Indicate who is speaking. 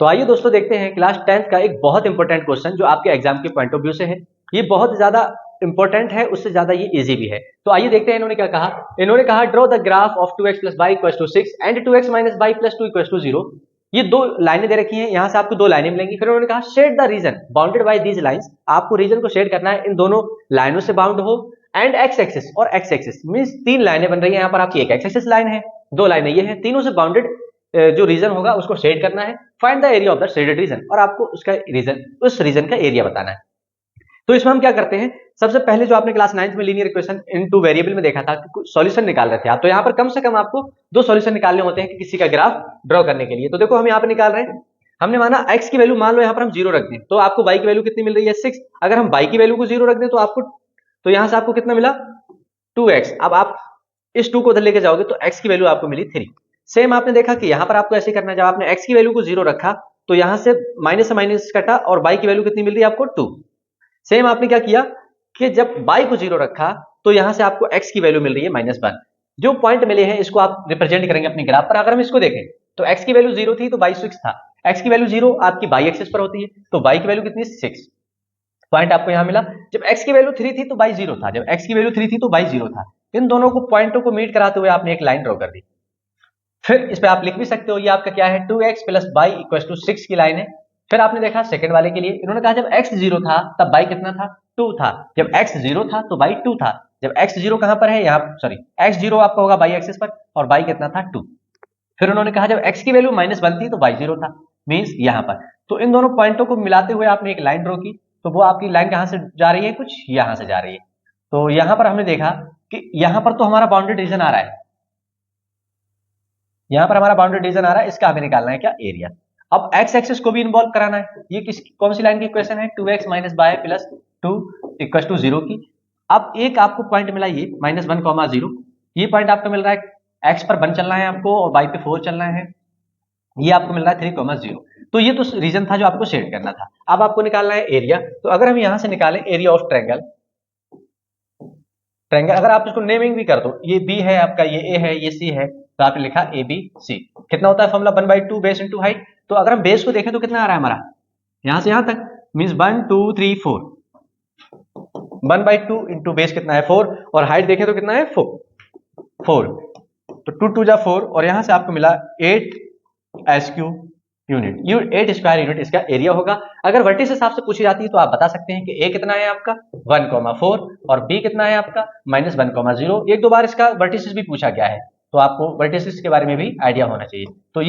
Speaker 1: तो आइए दोस्तों देखते हैं क्लास 10th का एक बहुत इंपॉर्टेंट क्वेश्चन जो आपके एग्जाम के पॉइंट ऑफ व्यू से है। ये बहुत ज्यादा इंपॉर्टेंट है, उससे ज्यादा ये इजी भी है। तो आइए देखते हैं इन्होंने क्या कहा। इन्होंने कहा draw the graph of 2x plus by equal to 6 and 2x minus by plus 2 equal to 0। ये दो लाइनें दे रखी हैं, यहां से आपको दो लाइनें मिलेंगी। फिर उन्होंने कहा shade the region bounded by these lines. आपको रीजन को शेड करना है इन दोनों लाइनों से बाउंड हो। एंड एक्स एक्सिस और एक्स एक्सिस मींस तीन लाइनें बन रही है। यहाँ पर आपकी एक एक्स एक्सिस लाइन है, दो लाइनें ये हैं, तीनों से बाउंडेड जो रीजन होगा उसको शेड करना है। Find the area of the shaded region, और आपको उसका रीजन, उस रीजन का एरिया बताना है। तो इसमें हम क्या करते हैं, सबसे पहले जो आपने क्लास 9th में लीनियर इक्वेशन इनटू वेरिएबल में देखा था कि सॉल्यूशन निकाल रहे थे आप, तो यहाँ पर कम से कम आपको दो सॉल्यूशन निकालने होते हैं कि किसी का ग्राफ ड्रॉ करने के लिए। तो देखो हम यहाँ पर निकाल रहे हैं, हमने माना x की वैल्यू मान लो यहाँ पर हम 0 रख दें तो आपको y की वैल्यू कितनी मिल रही है 6। अगर हम y की वैल्यू को 0 रख दें तो आपको, तो यहाँ से आपको कितना मिला 2x। अब आप इस 2 को उधर लेके जाओगे तो x की वैल्यू आपको मिली 3। सेम आपने देखा कि यहाँ पर आपको ऐसे करना है, जब आपने x की वैल्यू को 0 रखा तो यहाँ से माइनस कटा और y की वैल्यू कितनी मिल रही है आपको 2। सेम आपने क्या किया कि जब y को 0 रखा तो यहाँ से आपको x की वैल्यू मिल रही है -1। जो पॉइंट मिले हैं इसको आप रिप्रेजेंट करेंगे अपने ग्राफ पर। अगर हम इसको देखें तो x की वैल्यू 0 थी तो y 6 था, x की वैल्यू 0 आपकी y एक्सिस पर होती है तो y की वैल्यू कितनी 6। पॉइंट आपको यहां मिला। जब x की वैल्यू 3 थी तो y 0 था, जब x की वैल्यू 3 थी तो y 0 था। इन दोनों को पॉइंटों को मीट कराते हुए आपने एक लाइन ड्रॉ कर दी। फिर इस पे आप लिख भी सकते हो, ये आपका क्या है 2x plus Y equal to 6 की लाइन है। फिर आपने देखा सेकंड वाले के लिए, इन्होंने कहा जब x 0 था तब y कितना था 2 था, जब x 0 था तो y 2 था। जब x 0 कहां पर है, यहाँ सॉरी x 0 आपका होगा y एक्सिस पर और y कितना था 2। फिर उन्होंने कहा जब x की वैल्यू -1 थी तो y 0 था, मींस यहाँ पर। तो इन दोनों पॉइंटों को मिलाते हुए आपने एक लाइन ड्रॉ की। तो वो आपकी लाइन कहां से जा रही है, कुछ यहां से जा रही है। तो यहां पर हमने देखा कि यहां पर तो हमारा बाउंड्री रीजन आ रहा है, यहां पर हमारा बाउंड्री रीजन आ रहा है, इसका हमें निकालना है क्या एरिया। अब x एक्सिस को भी इन्वॉल्व कराना है। ये किस कौन सी लाइन की इक्वेशन है 2x minus by plus 2 equal to 0 की। अब एक आपको पॉइंट मिला ये -1, 0। ये पॉइंट आपको मिल रहा है x पर 1 चलना है आपको और y पे 4 चलना है। ये आपको मिल रहा है 3, 0। तो ये तो रीजन था जो आपको शेड करना था। अब आपको निकालना है एरिया। तो अगर हम यहां से निकालें एरिया ऑफ ट्रायंगल, ट्रायंगल अगर आप इसको नेमिंग भी कर दो, ये बी है आपका, ये ए है, ये सी है, तो आपने लिखा ए बी सी। कितना होता है फॉर्मूला 1/2 बेस इंटू हाइट। तो अगर हम बेस को देखें तो कितना आ रहा है हमारा, यहां से यहां तक मीन्स 1 2 3 4। 1/2 इंटू बेस कितना है 4 और हाइट देखें तो कितना है 4। तो 2 2 जा 4 और यहां से आपको मिला 8 SQ यूनिट, 8 स्क्वायर यूनिट इसका एरिया होगा। अगर वर्टिस हिसाब से पूछी जाती है तो आप बता सकते हैं कि ए कितना है आपका 1,4 और बी कितना है आपका -1,0। एक दो बार इसका वर्टिस भी पूछा गया है तो आपको वर्टिस के बारे में भी आइडिया होना चाहिए। तो